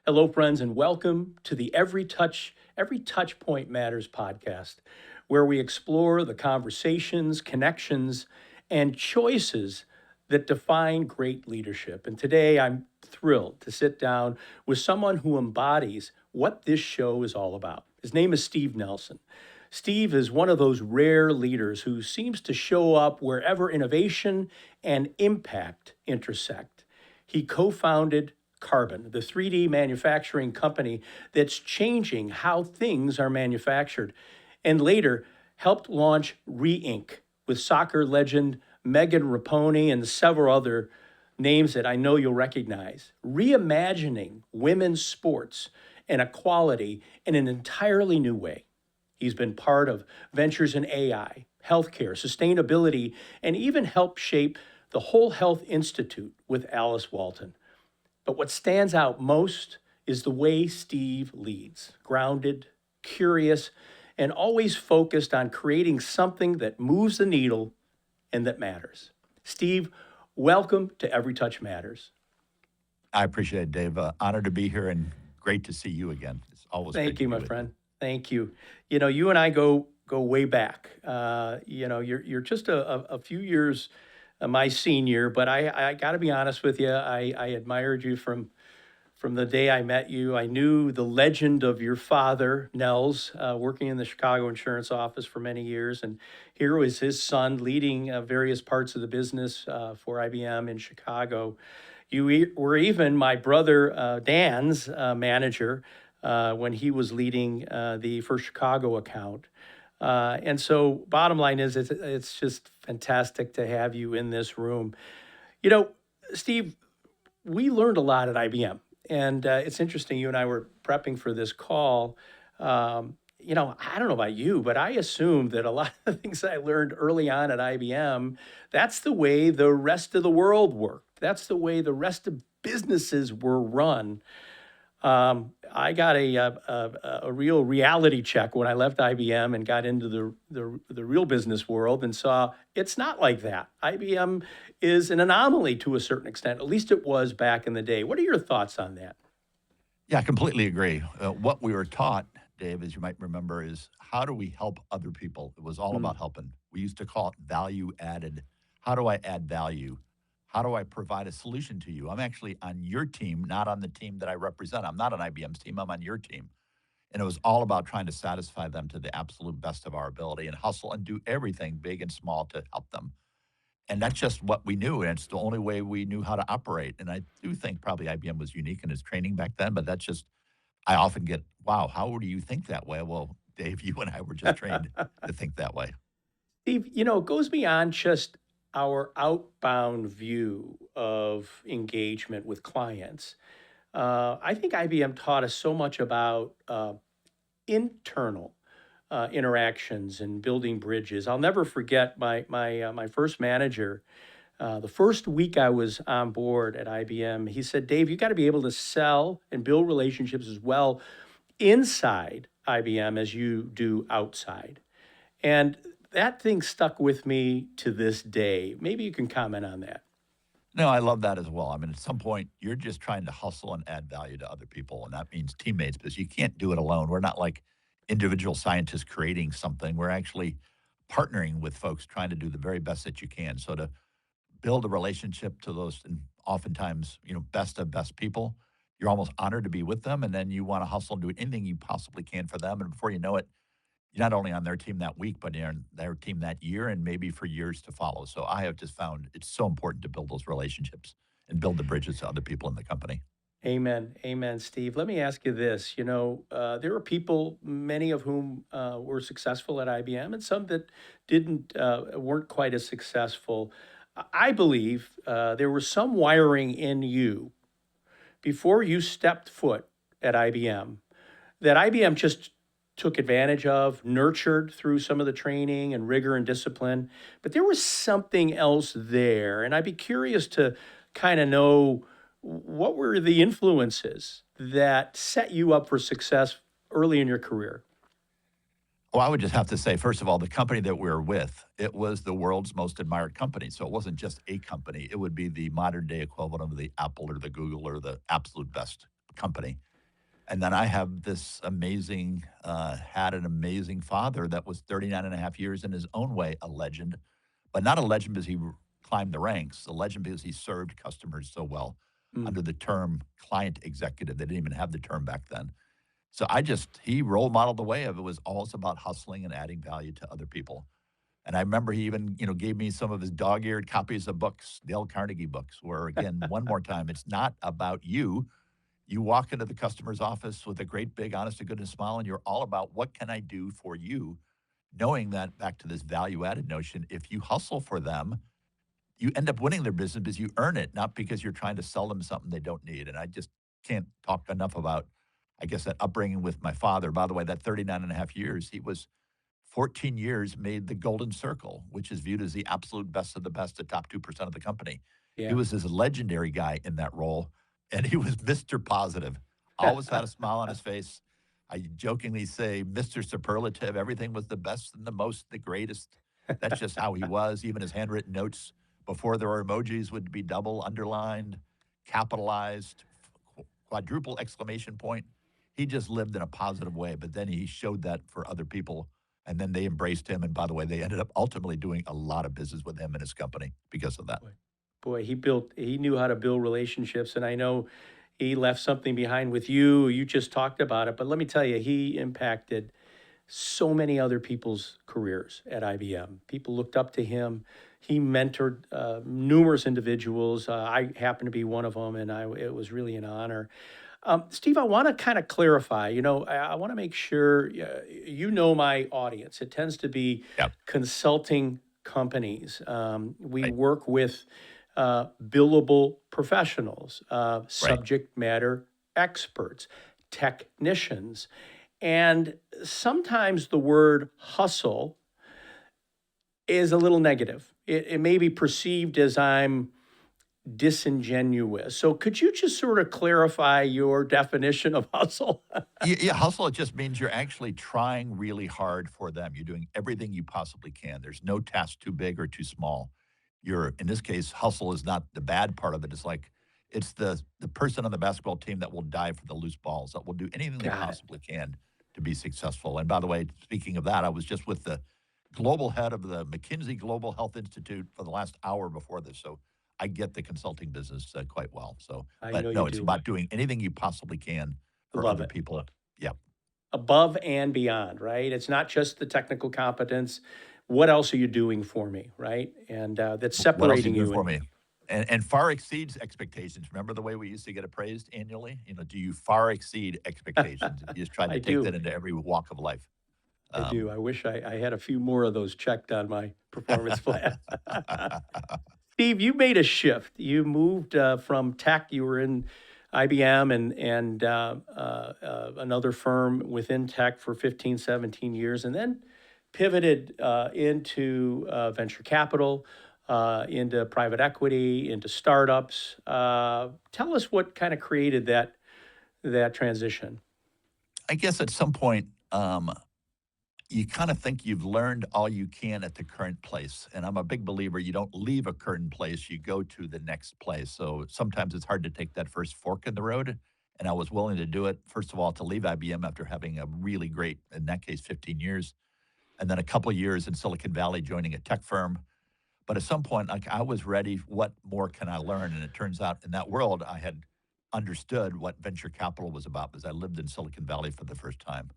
Hello, friends, and welcome to the Every Touch Point Matters podcast, where we explore the conversations, connections, and choices that define great leadership. And today I'm thrilled to sit down with someone who embodies what this show is all about. His name is Steve Nelson. Steve is one of those rare leaders who seems to show up wherever innovation and impact intersect. He co founded Carbon, the 3D manufacturing company that's changing how things are manufactured, and later helped launch ReInk with soccer legend Megan Rapinoe and several other names that I know you'll recognize, reimagining women's sports and equality in an entirely new way. He's been part of ventures in AI, healthcare, sustainability, and even helped shape the Whole Health Institute with Alice Walton. But what stands out most is the way Steve leads, grounded, curious, and always focused on creating something that moves the needle and that matters. Steve, welcome to Every Touch Matters. I appreciate it, Dave. Honored to be here and great to see you again. It's always great Thank to you, be my with friend. Thank you. You know, you and I go way back. You're just a few years my senior, but I got to be honest with you. I admired you from the day I met you. I knew the legend of your father, Nels, working in the Chicago insurance office for many years, and here was his son leading various parts of the business for IBM in Chicago. Were even my brother Dan's manager when he was leading the First Chicago account. And so, bottom line is, it's just fantastic to have you in this room. You know, Steve, we learned a lot at IBM, and it's interesting. You and I were prepping for this call. I don't know about you, but I assumed that a lot of the things I learned early on at IBM, that's the way the rest of the world worked. That's the way the rest of businesses were run. I got a real reality check when I left IBM and got into the real business world and saw it's not like that. IBM is an anomaly to a certain extent. At least it was back in the day. What are your thoughts on that? Yeah, I completely agree. What we were taught, Dave, as you might remember, is how do we help other people? It was all Mm, about helping. We used to call it value added. How do I add value? How do I provide a solution to you? I'm actually on your team, not on the team that I represent. I'm not on IBM's team, I'm on your team. And it was all about trying to satisfy them to the absolute best of our ability and hustle and do everything big and small to help them. And that's just what we knew, and it's the only way we knew how to operate. And I do think probably IBM was unique in its training back then, but that's just I often get, "Wow, how do you think that way?" Well, Dave, you and I were just trained to think that way. Steve, it goes beyond just our outbound view of engagement with clients. I think IBM taught us so much about internal interactions and building bridges. I'll never forget my first manager. The first week I was on board at IBM, he said, "Dave, you got to be able to sell and build relationships as well inside IBM as you do outside." And that thing stuck with me to this day. Maybe you can comment on that. No, I love that as well. I mean, at some point, you're just trying to hustle and add value to other people, and that means teammates because you can't do it alone. We're not like individual scientists creating something. We're actually partnering with folks trying to do the very best that you can. So to build a relationship to those and oftentimes, best of best people, you're almost honored to be with them, and then you wanna hustle and do anything you possibly can for them, and before you know it, you're not only on their team that week, but you're on their team that year and maybe for years to follow. So I have just found it's so important to build those relationships and build the bridges to other people in the company. Amen. Amen, Steve. Let me ask you this. There are people, many of whom were successful at IBM and some that weren't quite as successful. I believe there was some wiring in you before you stepped foot at IBM that IBM just took advantage of, nurtured through some of the training and rigor and discipline. But there was something else there. And I'd be curious to kind of know what were the influences that set you up for success early in your career? Well, I would just have to say, first of all, the company that we were with, it was the world's most admired company. So it wasn't just a company. It would be the modern day equivalent of the Apple or the Google or the absolute best company. And then I have this amazing, had an amazing father that was 39 and a half years in his own way, a legend, but not a legend because climbed the ranks, a legend because he served customers so well Mm. under the term client executive. They didn't even have the term back then. So he role modeled the way of it was always about hustling and adding value to other people. And I remember he even, gave me some of his dog-eared copies of books, Dale Carnegie books, where again, one more time, it's not about you. You walk into the customer's office with a great big honest to goodness smile, and you're all about what can I do for you? Knowing that back to this value added notion, if you hustle for them, you end up winning their business because you earn it, not because you're trying to sell them something they don't need. And I just can't talk enough about, I guess, that upbringing with my father. By the way, that 39 and a half years, he was 14 years made the golden circle, which is viewed as the absolute best of the best, the top 2% of the company. He Yeah. was this legendary guy in that role, and he was Mr. Positive. Always had a smile on his face. I jokingly say Mr. Superlative. Everything was the best and the most, the greatest. That's just how he was. Even his handwritten notes before there were emojis would be double underlined, capitalized, quadruple exclamation point. He just lived in a positive way, but then he showed that for other people, and then they embraced him. And by the way, they ended up ultimately doing a lot of business with him and his company because of that. Boy, boy, he knew how to build relationships, and I know he left something behind with you. You just talked about it, but let me tell you, he impacted so many other people's careers at IBM. People looked up to him. He mentored numerous individuals. I happen to be one of them, and it was really an honor. Steve, I want to kind of clarify. I want to make sure you know my audience. It tends to be Yep. consulting companies. We Right. work with billable professionals, Right. subject matter experts, technicians. And sometimes the word hustle is a little negative. It may be perceived as I'm disingenuous. So could you just sort of clarify your definition of hustle? Yeah, hustle, it just means you're actually trying really hard for them. You're doing everything you possibly can. There's no task too big or too small. In this case, hustle is not the bad part of it. It's the person on the basketball team that will dive for the loose balls, that will do anything they Got it. possibly can to be successful. And by the way, speaking of that, I was just with the global head of the McKinsey Global Health Institute for the last hour before this. So I get the consulting business quite well. So, I but know you no, it's do. about doing anything you possibly can for Love other it. people. Yeah. Above and beyond, right? It's not just the technical competence. What else are you doing for me, right? And that's What else you separating do you. for And me? And far exceeds expectations. Remember the way we used to get appraised annually? Do you far exceed expectations? You just tried I to take do. that into every walk of life. I do. Um, I wish I had a few more of those checked on my performance plan. Steve, you made a shift. You moved from tech. You were in IBM and another firm within tech for 15, 17 years, and then pivoted into venture capital, into private equity, into startups. Tell us what kind of created that transition. I guess at some point, you kind of think you've learned all you can at the current place. And I'm a big believer you don't leave a current place, you go to the next place. So sometimes it's hard to take that first fork in the road. And I was willing to do it, first of all, to leave IBM after having a really great, in that case, 15 years, and then a couple of years in Silicon Valley joining a tech firm. But at some point, like I was ready. What more can I learn? And it turns out in that world, I had understood what venture capital was about because I lived in Silicon Valley for the first time.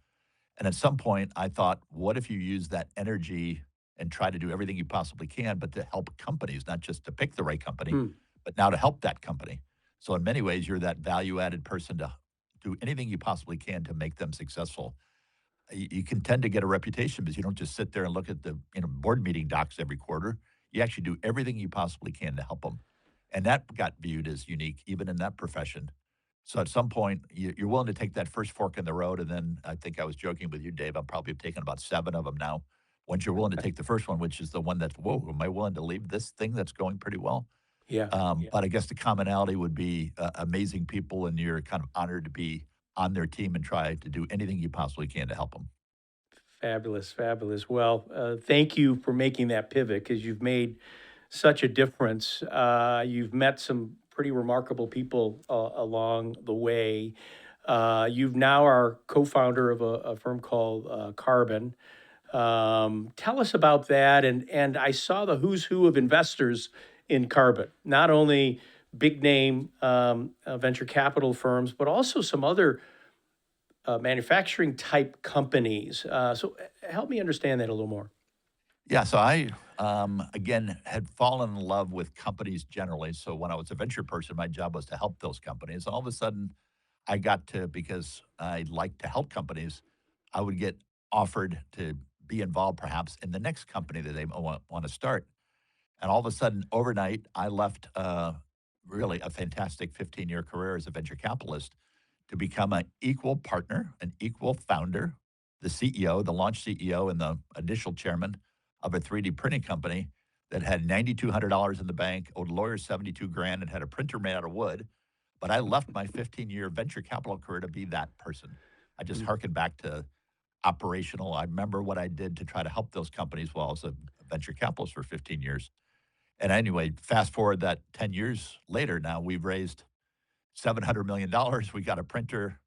And at some point, I thought, what if you use that energy and try to do everything you possibly can, but to help companies, not just to pick the right company, Hmm. but now to help that company. So in many ways, you're that value added person to do anything you possibly can to make them successful. You can tend to get a reputation because you don't just sit there and look at the board meeting docs every quarter. You actually do everything you possibly can to help them, and that got viewed as unique even in that profession. So at some point, you're willing to take that first fork in the road, and then I think I was joking with you, Dave. I'm probably taking about 7 of them now. Once you're willing to take the first one, which is the one that's, whoa, am I willing to leave this thing that's going pretty well? Yeah. But I guess the commonality would be amazing people, and you're kind of honored to be on their team and try to do anything you possibly can to help them. Fabulous, fabulous. Well, thank you for making that pivot because you've made such a difference. You've met some pretty remarkable people along the way. You've now are co-founder of a firm called Carbon. Tell us about that. And I saw the who's who of investors in Carbon, not only big name venture capital firms, but also some other manufacturing type companies. So help me understand that a little more. Yeah, so I, again, had fallen in love with companies generally. So when I was a venture person, my job was to help those companies. All of a sudden, I got to, because I like to help companies, I would get offered to be involved perhaps in the next company that they want to start. And all of a sudden, overnight, I left really a fantastic 15-year career as a venture capitalist to become an equal partner, an equal founder, the CEO, the launch CEO, and the initial chairman of a 3D printing company that had $9,200 in the bank, owed lawyers 72 grand, and had a printer made out of wood. But I left my 15-year venture capital career to be that person. I just Mm. harkened back to operational. I remember what I did to try to help those companies while I was a venture capitalist for 15 years. And anyway, fast forward that 10 years later, now we've raised $700 million. We got a printer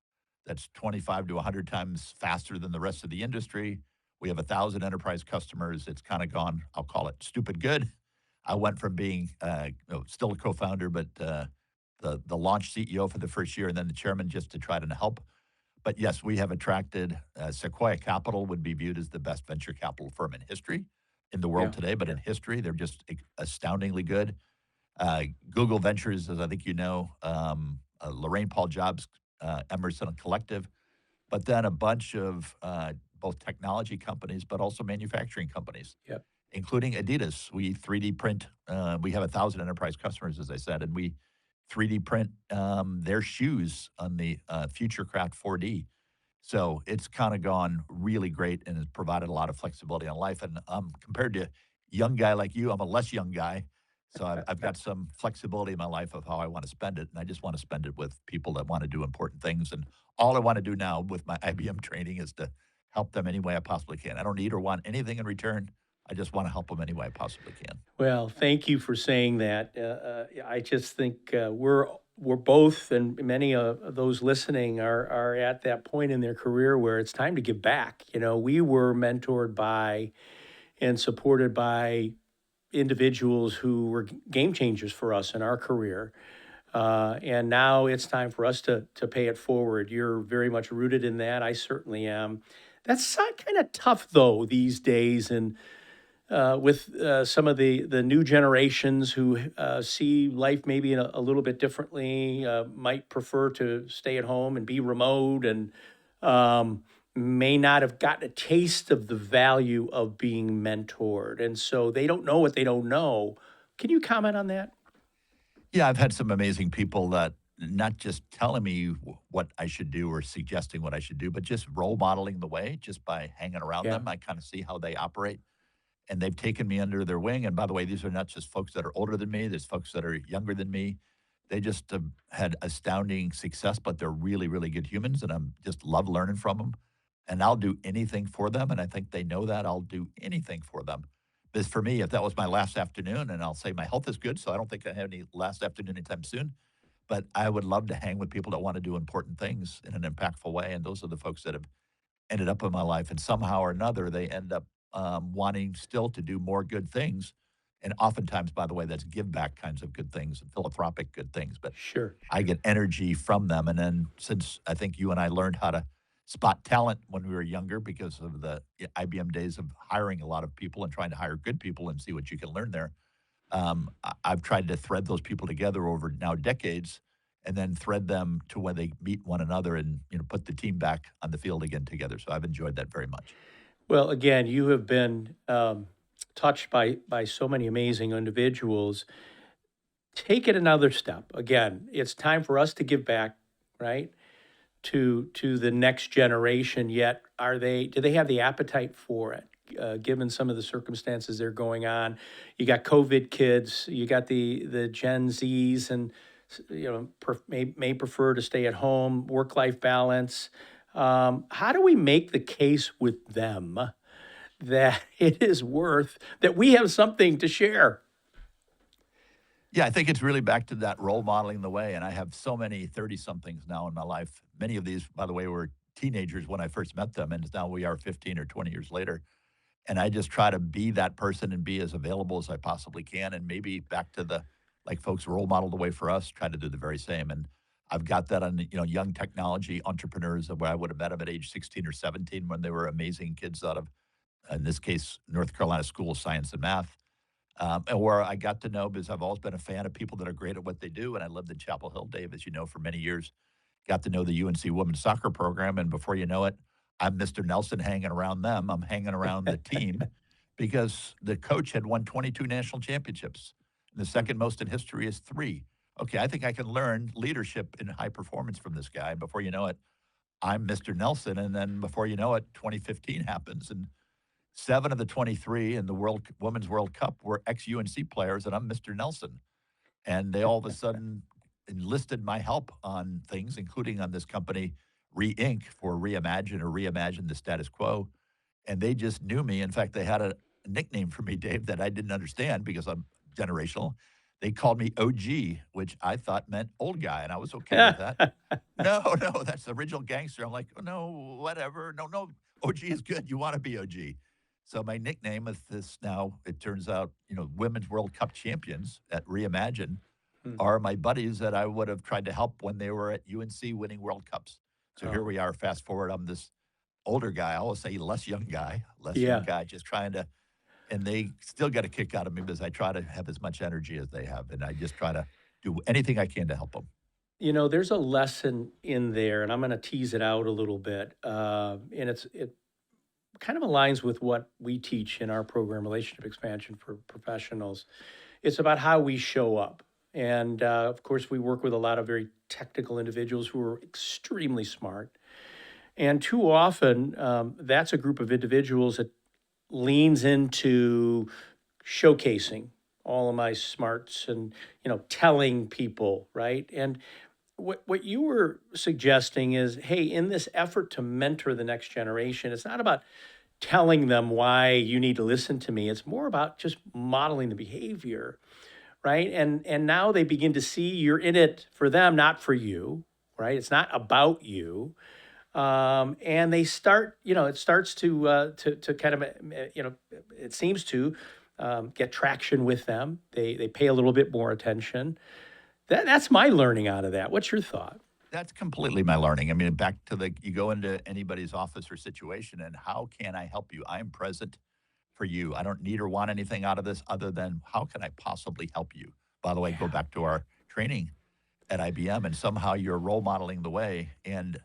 that's 25 to 100 times faster than the rest of the industry. We have 1,000 enterprise customers. It's kind of gone, I'll call it stupid good. I went from being still a co-founder, but the launch CEO for the first year, and then the chairman just to try to help. But yes, we have attracted Sequoia Capital would be viewed as the best venture capital firm in history in the world Yeah. today, but in history, they're just astoundingly good. Google Ventures, as I think you know, Lorraine Paul Jobs, Emerson Collective, but then a bunch of both technology companies, but also manufacturing companies, Yep. including Adidas. We 3D print. We have 1,000 enterprise customers, as I said, and we 3D print their shoes on the Futurecraft 4D. So it's kind of gone really great and has provided a lot of flexibility in life. And compared to a young guy like you, I'm a less young guy. So I've got some flexibility in my life of how I want to spend it. And I just want to spend it with people that want to do important things. And all I want to do now with my IBM training is to help them any way I possibly can. I don't need or want anything in return. I just want to help them any way I possibly can. Well, thank you for saying that. I just think we're both, and many of those listening are at that point in their career where it's time to give back. You know, we were mentored by and supported by individuals who were game changers for us in our career. And now it's time for us to pay it forward. You're very much rooted in that. I certainly am. That's kind of tough though these days, and with some of the new generations who see life maybe in a little bit differently, might prefer to stay at home and be remote, and um, may not have gotten a taste of the value of being mentored, and so they don't know what they don't know. Can you comment on that? Yeah, I've had some amazing people that not just telling me what I should do or suggesting what I should do, but just role modeling the way just by hanging around Yeah, them. I kind of see how they operate and they've taken me under their wing. And by the way, these are not just folks that are older than me, there's folks that are younger than me. They just have had astounding success, but they're really, really good humans. And I'm just love learning from them. And I'll do anything for them. And I think they know that I'll do anything for them. Because for me, if that was my last afternoon, and I'll say my health is good, so I don't think I have any last afternoon anytime soon. But I would love to hang with people that want to do important things in an impactful way. And those are the folks that have ended up in my life, and somehow or another, they end up wanting still to do more good things. And oftentimes, by the way, that's give back kinds of good things and philanthropic good things. But sure. I get energy from them. And then since I think you and I learned how to spot talent when we were younger because of the IBM days of hiring a lot of people and trying to hire good people and see what you can learn there, I've tried to thread those people together over now decades and then thread them to when they meet one another and put the team back on the field again together. So I've enjoyed that very much. Well, again, you have been touched by so many amazing individuals. Take it another step. Again, it's time for us to give back, right? To the next generation. Yet, do they have the appetite for it? Given some of the circumstances they're going on, you got COVID kids, you got the Gen Zs, and may prefer to stay at home, work life balance. How do we make the case with them that it is worth that we have something to share? Yeah, I think it's really back to that role modeling the way. And I have so many 30 somethings now in my life. Many of these, by the way, were teenagers when I first met them. And now we are 15 or 20 years later. And I just try to be that person and be as available as I possibly can. And maybe back to the like folks role model the way for us, try to do the very same. And I've got that on young technology entrepreneurs where I would have met them at age 16 or 17 when they were amazing kids out of, in this case, North Carolina School of Science and Math. And where I got to know because I've always been a fan of people that are great at what they do. And I lived in Chapel Hill, Dave, as you know, for many years. Got to know the UNC women's soccer program. And before you know it, I'm Mr. Nelson hanging around them. I'm hanging around the team because the coach had won 22 national championships. And the second most in history is 3. Okay, I think I can learn leadership and high performance from this guy. Before you know it, I'm Mr. Nelson. And then before you know it, 2015 happens. And 7 of the 23 in the Women's World Cup were ex-UNC players, and I'm Mr. Nelson. And they all of a sudden enlisted my help on things, including on this company, ReInk, for reimagine the status quo. And they just knew me. In fact, they had a nickname for me, Dave, that I didn't understand because I'm generational. They called me OG, which I thought meant old guy, and I was okay with that. No, no, that's the original gangster. I'm like, oh, no, whatever. No, no, OG is good. You want to be OG. So my nickname with this now, it turns out, Women's World Cup champions at Reimagine Hmm. are my buddies that I would have tried to help when they were at UNC winning World Cups. So here Oh, we are. Fast forward, I'm this older guy. I always say less young yeah. guy, just trying to, and they still get a kick out of me because I try to have as much energy as they have. And I just try to do anything I can to help them. There's a lesson in there, and I'm going to tease it out a little bit. And it kind of aligns with what we teach in our program, Relationship Expansion for Professionals. It's about how we show up. And of course, we work with a lot of very technical individuals who are extremely smart. And too often, that's a group of individuals that leans into showcasing all of my smarts and telling people, right? And what you were suggesting is, hey, in this effort to mentor the next generation, it's not about telling them why you need to listen to me. It's more about just modeling the behavior, right? And now they begin to see you're in it for them, not for you, right? It's not about you. And they start, it starts to kind of, it seems to get traction with them. They pay a little bit more attention. That's my learning out of that. What's your thought? That's completely my learning. I mean, back to you go into anybody's office or situation and how can I help you? I'm present for you. I don't need or want anything out of this other than how can I possibly help you? By the way, go Yeah. back to our training at IBM and somehow you're role modeling the way. And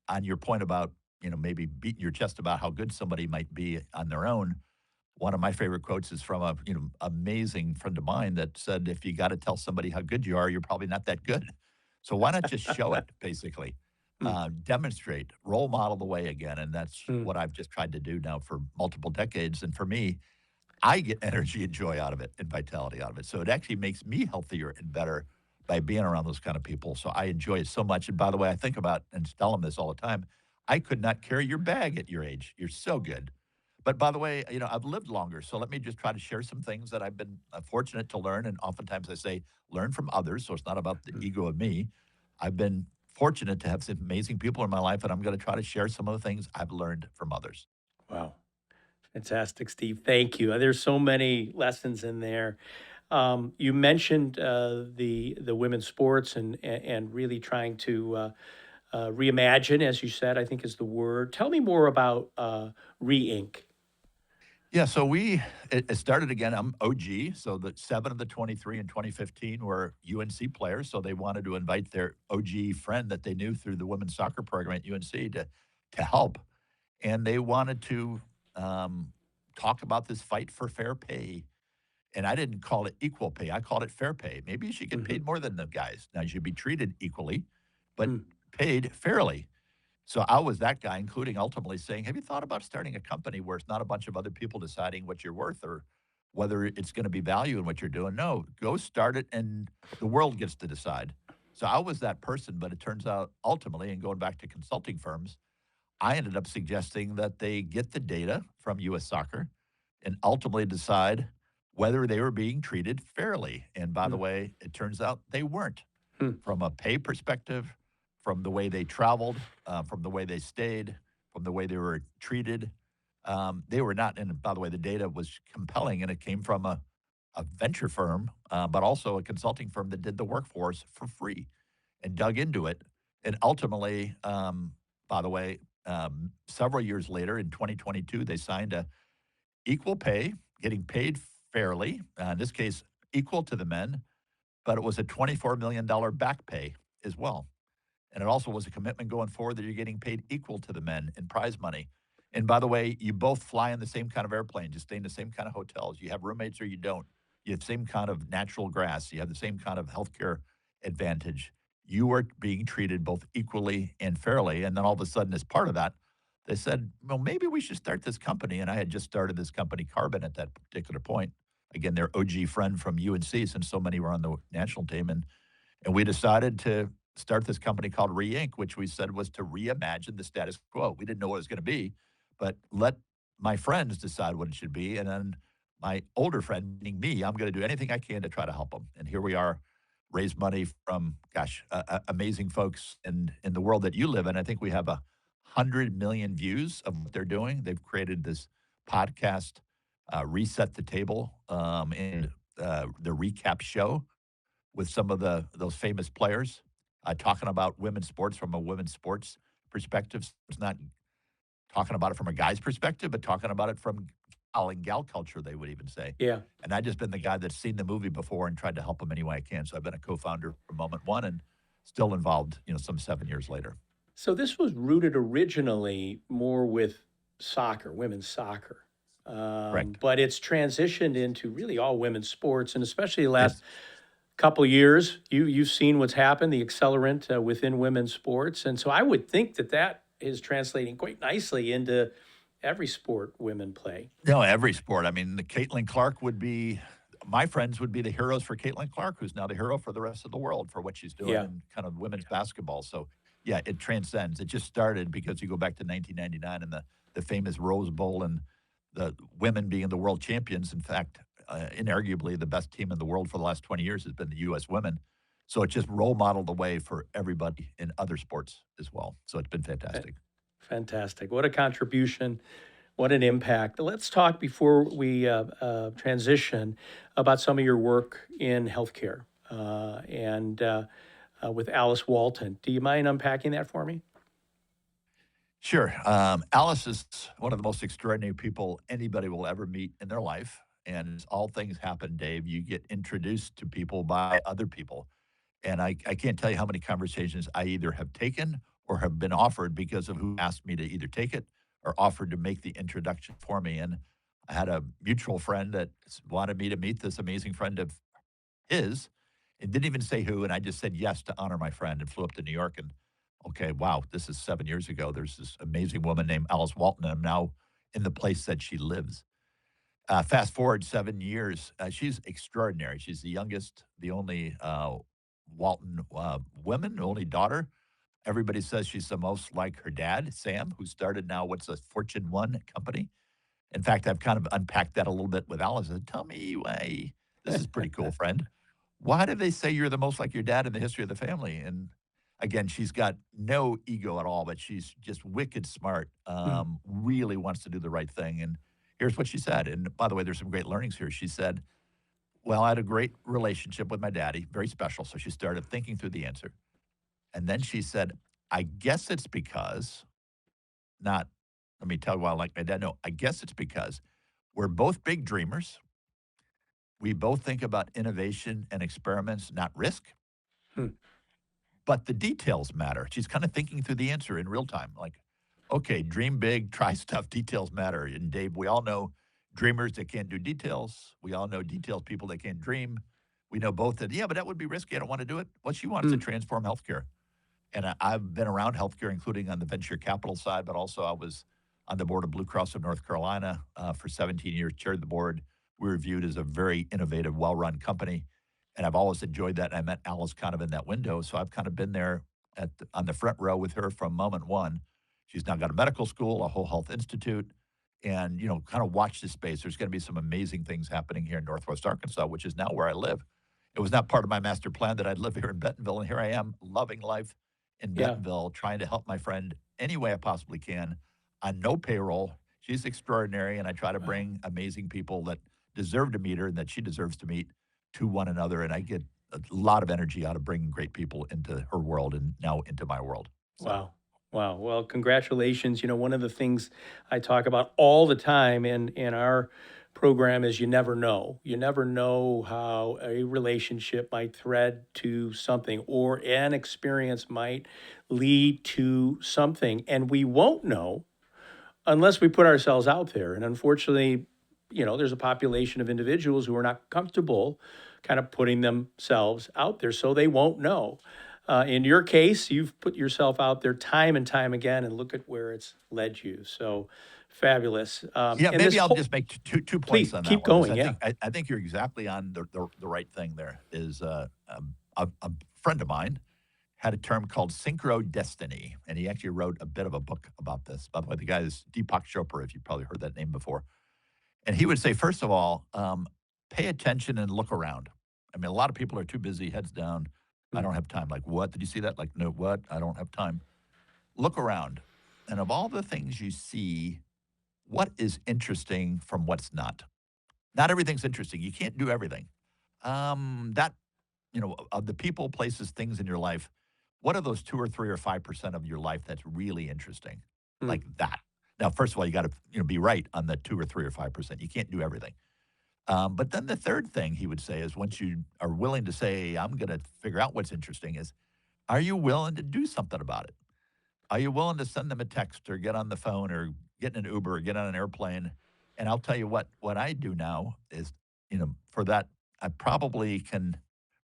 on your point about, maybe beating your chest about how good somebody might be on their own, one of my favorite quotes is from a, amazing friend of mine that said, if you got to tell somebody how good you are, you're probably not that good. So why not just show it, basically? Hmm. Demonstrate, role model the way again. And that's Hmm. what I've just tried to do now for multiple decades. And for me, I get energy and joy out of it and vitality out of it. So it actually makes me healthier and better by being around those kind of people. So I enjoy it so much. And by the way, I think about and tell them this all the time. I could not carry your bag at your age. You're so good. But by the way, I've lived longer. So let me just try to share some things that I've been fortunate to learn. And oftentimes I say, learn from others. So it's not about the Hmm. ego of me. I've been fortunate to have some amazing people in my life. And I'm going to try to share some of the things I've learned from others. Wow. Fantastic, Steve. Thank you. There's so many lessons in there. You mentioned the women's sports and really trying to reimagine, as you said, I think is the word. Tell me more about ReInk. Yeah, so it started again. I'm OG, so the 7 of the 23 in 2015 were UNC players, so they wanted to invite their OG friend that they knew through the women's soccer program at UNC to help, and they wanted to um, talk about this fight for fair pay. And I didn't call it equal pay; I called it fair pay. Maybe you should get Hmm. paid more than the guys. Now you should be treated equally, but Hmm. paid fairly. So I was that guy, including ultimately saying, have you thought about starting a company where it's not a bunch of other people deciding what you're worth or whether it's going to be value in what you're doing? No, go start it and the world gets to decide. So I was that person, but it turns out ultimately, and going back to consulting firms, I ended up suggesting that they get the data from US Soccer and ultimately decide whether they were being treated fairly. And by the Mm, way, it turns out they weren't hmm, from a pay perspective, from the way they traveled, from the way they stayed, from the way they were treated. They were not, and by the way, the data was compelling, and it came from a venture firm, but also a consulting firm that did the workforce for free and dug into it. And ultimately, by the way, several years later in 2022, they signed a equal pay, getting paid fairly, in this case, equal to the men, but it was a $24 million back pay as well. And it also was a commitment going forward that you're getting paid equal to the men in prize money. And by the way, you both fly in the same kind of airplanes, you stay in the same kind of hotels, you have roommates or you don't. You have the same kind of natural grass, you have the same kind of healthcare advantage. You are being treated both equally and fairly. And then all of a sudden, as part of that, they said, well, maybe we should start this company. And I had just started this company, Carbon, at that particular point. Again, their OG friend from UNC, since so many were on the national team. And we decided to start this company called ReInk, which we said was to reimagine the status quo. We didn't know what it was going to be, but let my friends decide what it should be. And then my older friend, meaning me, I'm going to do anything I can to try to help them. And here we are, raise money from, gosh, amazing folks in the world that you live in. I think we have 100 million views of what they're doing. They've created this podcast, Reset the Table, and the recap show with some of those famous players, talking about women's sports from a women's sports perspective. So it's not talking about it from a guy's perspective, but talking about it from gal and gal culture, they would even say. yeah. And I just been the guy that's seen the movie before and tried to help them any way I can. So I've been a co-founder from moment one and still involved, some 7 years later. So this was rooted originally more with soccer, women's soccer, Correct. but it's transitioned into really all women's sports, and especially the last Yes. couple years, you've seen what's happened, the accelerant within women's sports, and so I would think that that is translating quite nicely into every sport women play. No, every sport. I mean, the Caitlin Clark would be my friends would be the heroes for Caitlin Clark, who's now the hero for the rest of the world for what she's doing Yeah, in kind of women's basketball. So, yeah, it transcends. It just started because you go back to 1999 and the famous Rose Bowl and the women being the world champions. In fact, inarguably, the best team in the world for the last 20 years has been the U.S. women. So it just role modeled the way for everybody in other sports as well. So it's been fa- fantastic. fantastic. What a contribution. What an impact. Let's talk before we transition about some of your work in healthcare and with Alice Walton. Do you mind unpacking that for me? Sure. Alice is one of the most extraordinary people anybody will ever meet in their life. And as all things happen, Dave, you get introduced to people by other people. And I can't tell you how many conversations I either have taken or have been offered because of who asked me to either take it or offered to make the introduction for me. And I had a mutual friend that wanted me to meet this amazing friend of his and didn't even say who. And I just said yes to honor my friend and flew up to New York. And okay, wow, this is 7 years ago. There's this amazing woman named Alice Walton. And I'm now in the place that she lives. Fast forward 7 years, she's extraordinary. She's the youngest, the only Walton woman, only daughter. Everybody says she's the most like her dad, Sam, who started now what's a Fortune 1 company. In fact, I've kind of unpacked that a little bit with Alice. I said, tell me, this is pretty cool, friend. Why do they say you're the most like your dad in the history of the family? And again, she's got no ego at all, but she's just wicked smart, Mm, really wants to do the right thing. And here's what she said. And by the way, there's some great learnings here. She said, well, I had a great relationship with my daddy, very special. So she started thinking through the answer. And then she said, I guess it's because, not, let me tell you why I like my dad. No, I guess it's because we're both big dreamers. We both think about innovation and experiments, not risk, mm, but the details matter. She's kind of thinking through the answer in real time. Like, okay, dream big, try stuff, details matter. And Dave, we all know dreamers that can't do details. We all know details people that can't dream. We know both that, yeah, but that would be risky. I don't want to do it. What she wants to mm. transform healthcare. And I've been around healthcare, including on the venture capital side, but also I was on the board of Blue Cross of North Carolina for 17 years, chaired the board. We were viewed as a very innovative, well run company. And I've always enjoyed that. And I met Alice kind of in that window. So I've kind of been there on the front row with her from moment one. She's now got a medical school, a whole health institute. and, kind of watch this space. There's going to be some amazing things happening here in Northwest Arkansas, which is now where I live. It was not part of my master plan that I'd live here in Bentonville, and here I am loving life in Yeah. Bentonville, trying to help my friend any way I possibly can on no payroll. She's extraordinary, and I try to Wow. bring amazing people that deserve to meet her and that she deserves to meet to one another. And I get a lot of energy out of bringing great people into her world and now into my world. So, Wow. Wow. Well, congratulations. One of the things I talk about all the time in our program is you never know. You never know how a relationship might thread to something or an experience might lead to something. And we won't know unless we put ourselves out there. And unfortunately, there's a population of individuals who are not comfortable kind of putting themselves out there, so they won't know. In your case, you've put yourself out there time and time again, and look at where it's led you. So fabulous. yeah, And this maybe I'll whole, just make two points please on that keep one. Is going. I Yeah. think I think you're exactly on the right thing. There is a friend of mine had a term called synchro destiny, and he actually wrote a bit of a book about this. By the way, the guy is Deepak Chopra, if you've probably heard that name before. And he would say, first of all, pay attention and look around. I mean, a lot of people are too busy, heads down. I Mm, don't have time. Like, what? Did you see that? Like, no, what? I don't have time. Look around. And of all the things you see, what is interesting from what's not? Not everything's interesting. You can't do everything. That, of the people, places, things in your life, what are those 2 or 3 or 5% of your life that's really interesting? mm, Like that. Now, first of all, you got to be right on the 2 or 3 or 5%. You can't do everything. But then the third thing he would say is once you are willing to say, I'm going to figure out what's interesting, is are you willing to do something about it? Are you willing to send them a text or get on the phone or get in an Uber or get on an airplane? And I'll tell you what I do now is, for that, I probably can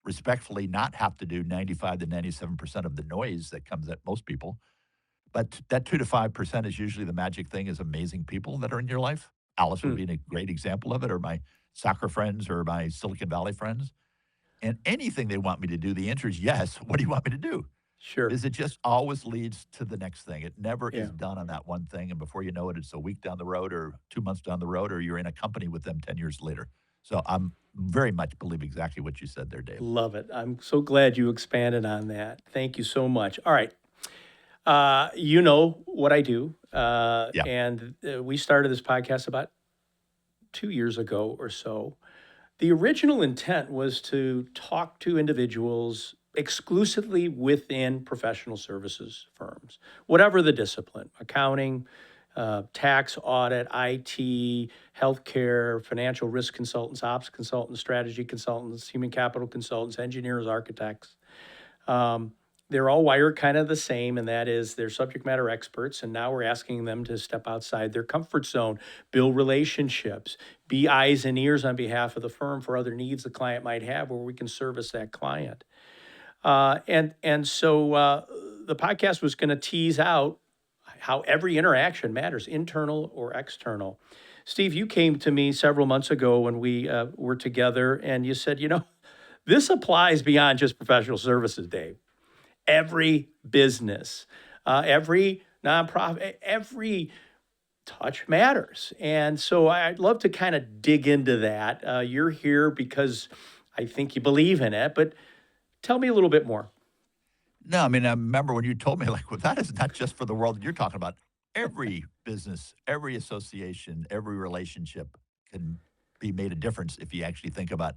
respectfully not have to do 95 to 97% of the noise that comes at most people. But that 2 to 5% is usually the magic thing is amazing people that are in your life. Alice would mm, be a great example of it, or my soccer friends or my Silicon Valley friends. And anything they want me to do, the answer is yes. What do you want me to do? sure. Is it just always leads to the next thing. It never Yeah. is done on that one thing. And before you know it, it's a week down the road or 2 months down the road, or you're in a company with them 10 years later. So I'm very much believe exactly what you said there, Dave. Love it. I'm so glad you expanded on that. Thank you so much. All right. You know what I do. Yeah. And we started this podcast about 2 years ago or so. The original intent was to talk to individuals exclusively within professional services firms, whatever the discipline, accounting, tax, audit, IT, healthcare, financial risk consultants, ops consultants, strategy consultants, human capital consultants, engineers, architects. Um, they're all wired kind of the same, and that is they're subject matter experts. And now we're asking them to step outside their comfort zone, build relationships, be eyes and ears on behalf of the firm for other needs the client might have, where we can service that client. And so the podcast was going to tease out how every interaction matters, internal or external. Steve, you came to me several months ago when we were together, and you said, this applies beyond just professional services, Dave. Every business, every nonprofit, every touch matters. And so I'd love to kind of dig into that. You're here because I think you believe in it, but tell me a little bit more. No, I mean, I remember when you told me, like, well, that is not just for the world that you're talking about. Every business, every association, every relationship can be made a difference if you actually think about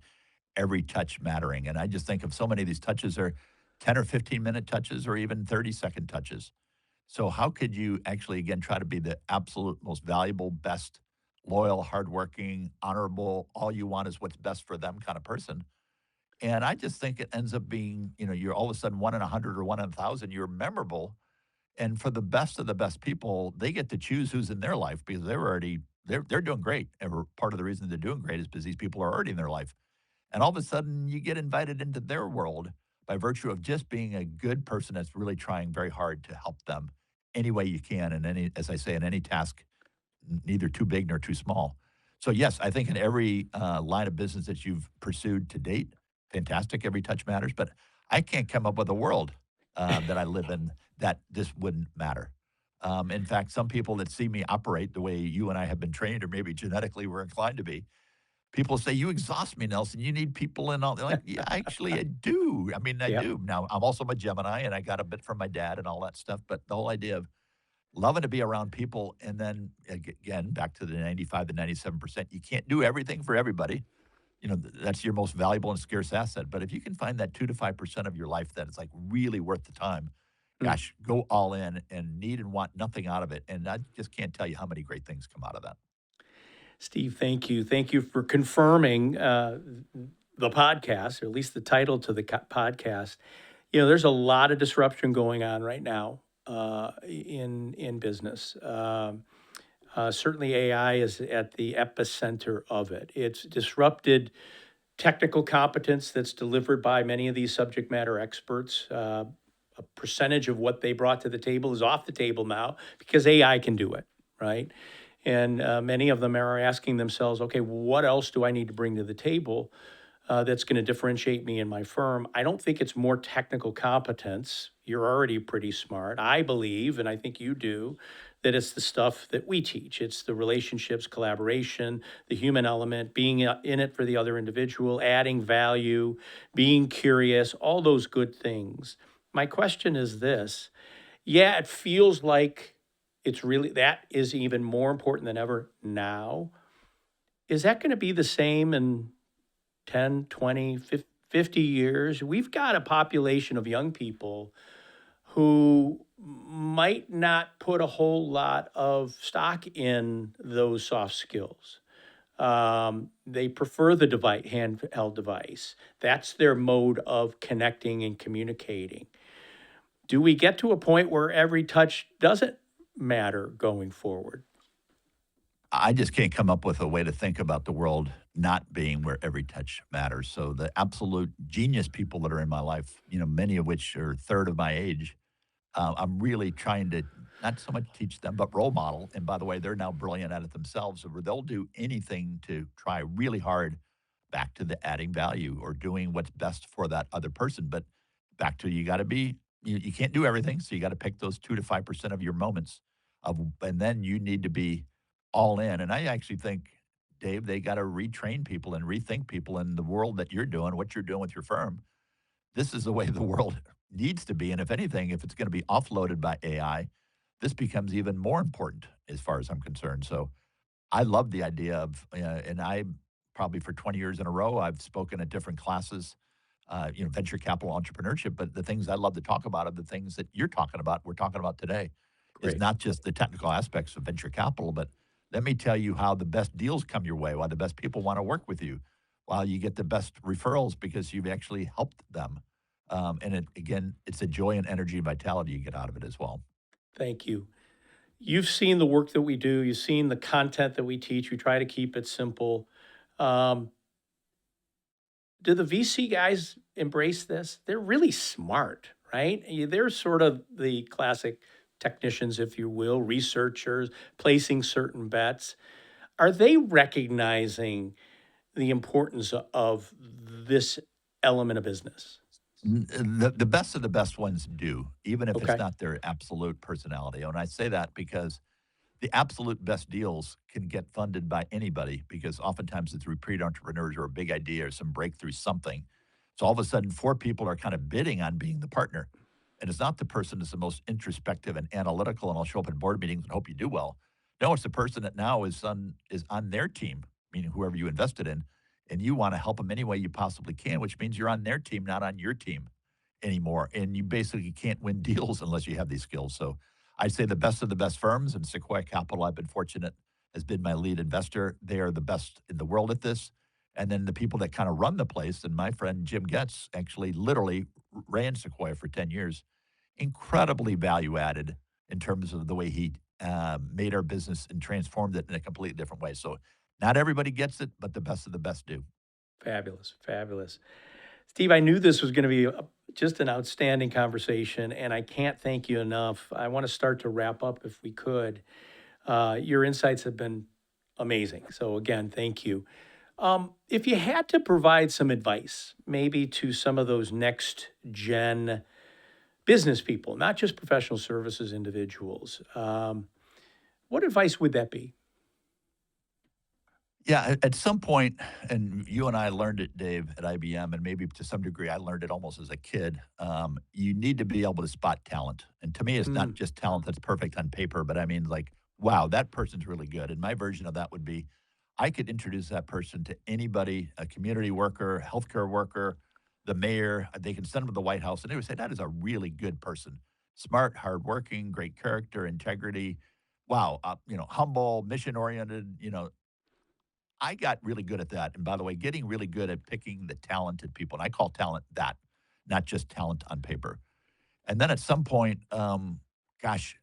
every touch mattering. And I just think of so many of these touches are 10 or 15-minute touches or even 30-second touches. So how could you actually, again, try to be the absolute most valuable, best, loyal, hardworking, honorable, all you want is what's best for them kind of person? And I just think it ends up being, you're all of a sudden 1 in 100 or 1 in 1,000. You're memorable. And for the best of the best people, they get to choose who's in their life because they're doing great. And part of the reason they're doing great is because these people are already in their life. And all of a sudden, you get invited into their world by virtue of just being a good person that's really trying very hard to help them any way you can. And as I say, in any task, neither too big nor too small. So, yes, I think in every line of business that you've pursued to date, fantastic. Every touch matters. But I can't come up with a world that I live in that this wouldn't matter. In fact, some people that see me operate the way you and I have been trained, or maybe genetically we're inclined to be, people say, "You exhaust me, Nelson. You need people and all." They're like, "Yeah, actually, I do. I mean, I Yep. do." Now, I'm also a Gemini, and I got a bit from my dad and all that stuff. But the whole idea of loving to be around people, and then again, back to the 95 to 97%, you can't do everything for everybody. That's your most valuable and scarce asset. But if you can find that 2 to 5% of your life that is like really worth the time, Mm. gosh, go all in and need and want nothing out of it. And I just can't tell you how many great things come out of that. Steve, thank you. Thank you for confirming the podcast, or at least the title to the podcast. There's a lot of disruption going on right now in business. Certainly, AI is at the epicenter of it. It's disrupted technical competence that's delivered by many of these subject matter experts. A percentage of what they brought to the table is off the table now because AI can do it, right? And many of them are asking themselves, okay, what else do I need to bring to the table that's going to differentiate me and my firm? I don't think it's more technical competence. You're already pretty smart. I believe, and I think you do, that it's the stuff that we teach. It's the relationships, collaboration, the human element, being in it for the other individual, adding value, being curious, all those good things. My question is this. Yeah, it feels like it's really, that is even more important than ever now. Is that going to be the same in 10, 20, 50 years? We've got a population of young people who might not put a whole lot of stock in those soft skills. They prefer the handheld device. That's their mode of connecting and communicating. Do we get to a point where every touch doesn't matter going forward? I just can't come up with a way to think about the world not being where every touch matters. So the absolute genius people that are in my life, many of which are a third of my age, I'm really trying to not so much teach them, but role model. And by the way, they're now brilliant at it themselves, where they'll do anything to try really hard back to the adding value or doing what's best for that other person. But back to you got to be, you can't do everything. So you got to pick those 2 to 5% of your moments and then you need to be all in. And I actually think, Dave, they got to retrain people and rethink people in the world that you're doing, what you're doing with your firm. This is the way the world needs to be. And if anything, if it's going to be offloaded by AI, this becomes even more important as far as I'm concerned. So I love the idea of, and I probably for 20 years in a row, I've spoken at different classes, venture capital entrepreneurship. But the things I love to talk about are the things that you're talking about, we're talking about today, is Great. not just the technical aspects of venture capital, but let me tell you how the best deals come your way, why the best people want to work with you, while you get the best referrals because you've actually helped them. Again, it's a joy and energy and vitality you get out of it as well. Thank you. You've seen the work that we do, you've seen the content that we teach. We try to keep it simple. Um, do the VC guys embrace this? They're really smart, right? They're sort of the classic technicians, if you will, researchers, placing certain bets. Are they recognizing the importance of this element of business? The best of the best ones do, even if it's Okay. not their absolute personality. And I say that because the absolute best deals can get funded by anybody because oftentimes it's repeat entrepreneurs or a big idea or some breakthrough something. So all of a sudden, four people are kind of bidding on being the partner. And it's not the person that's the most introspective and analytical, and I'll show up at board meetings and hope you do well. No, it's the person that now is on their team, meaning whoever you invested in, and you want to help them any way you possibly can, which means you're on their team, not on your team anymore. And you basically can't win deals unless you have these skills. So I'd say the best of the best firms, and Sequoia Capital, I've been fortunate, has been my lead investor. They are the best in the world at this. And then the people that kind of run the place, and my friend Jim Getz actually literally ran Sequoia for 10 years, incredibly value added in terms of the way he made our business and transformed it in a completely different way. So not everybody gets it, but the best of the best do. Fabulous. Fabulous. Steve, I knew this was going to be just an outstanding conversation, and I can't thank you enough. I want to start to wrap up if we could. Your insights have been amazing. So, again, thank you. If you had to provide some advice, maybe to some of those next gen business people, not just professional services individuals. What advice would that be? Yeah, at some point, and you and I learned it, Dave, at IBM, and maybe to some degree, I learned it almost as a kid. You need to be able to spot talent, and to me, it's not Mm, just talent that's perfect on paper, but I mean, like, wow, that person's really good. And my version of that would be, I could introduce that person to anybody, a community worker, healthcare worker, the mayor. They can send them to the White House, and they would say that is a really good person, smart, hardworking, great character, integrity. Wow, humble, mission oriented. I got really good at that. And by the way, getting really good at picking the talented people. And I call talent that, not just talent on paper. And then at some point, gosh,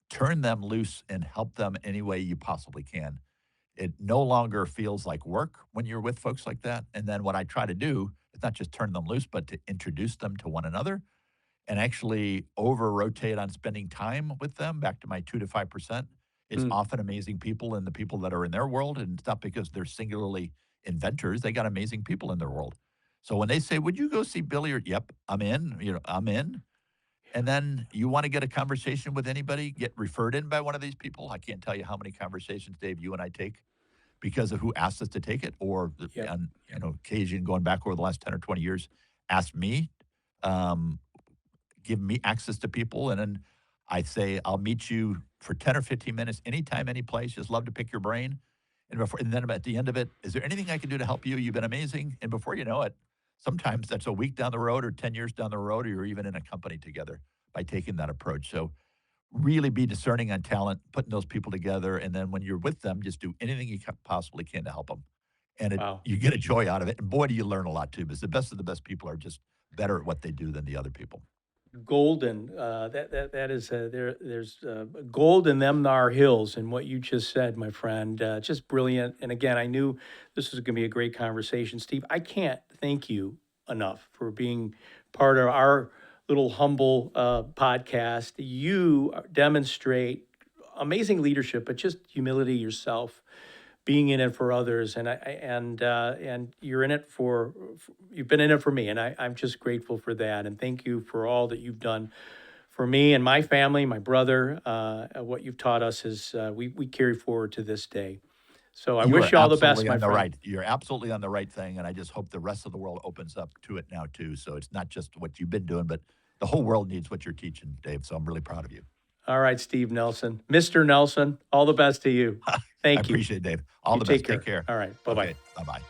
turn them loose and help them any way you possibly can. It no longer feels like work when you're with folks like that. And then what I try to do is not just turn them loose, but to introduce them to one another and actually over rotate on spending time with them. Back to my 2 to 5%. It's mm. often amazing people and the people that are in their world. And it's not because they're singularly inventors, they got amazing people in their world. So when they say, "Would you go see Billy?" Or, "Yep, I'm in," I'm in. And then you want to get a conversation with anybody, get referred in by one of these people. I can't tell you how many conversations, Dave, you and I take because of who asked us to take it, or Yep. on occasion going back over the last 10 or 20 years, asked me. Um, Give me access to people. And then I say, I'll meet you for 10 or 15 minutes, anytime, any place. Just love to pick your brain. And then at the end of it, is there anything I can do to help you? You've been amazing. And before you know it, sometimes that's a week down the road or 10 years down the road, or you're even in a company together by taking that approach. So really be discerning on talent, putting those people together. And then when you're with them, just do anything you possibly can to help them. And Wow. you get a joy out of it. And boy, do you learn a lot too, because the best of the best people are just better at what they do than the other people. Golden. That is there's gold in them thar hills, and what you just said, my friend, just brilliant. And again, I knew this was going to be a great conversation, Steve. I can't thank you enough for being part of our little humble podcast. You demonstrate amazing leadership, but just humility yourself, being in it for others, and and you're in it you've been in it for me, and I'm just grateful for that, and thank you for all that you've done for me and my family, my brother. What you've taught us is we carry forward to this day. So I You wish are you all the best, absolutely my on the friend. right. You're absolutely on the right thing, and I just hope the rest of the world opens up to it now too. So it's not just what you've been doing, but the whole world needs what you're teaching, Dave. So I'm really proud of you. All right, Steve Nelson, Mr. Nelson, all the best to you. I Thank you. appreciate it, Dave. All You the take best. Take care. care. All right, bye bye. Okay. Bye bye.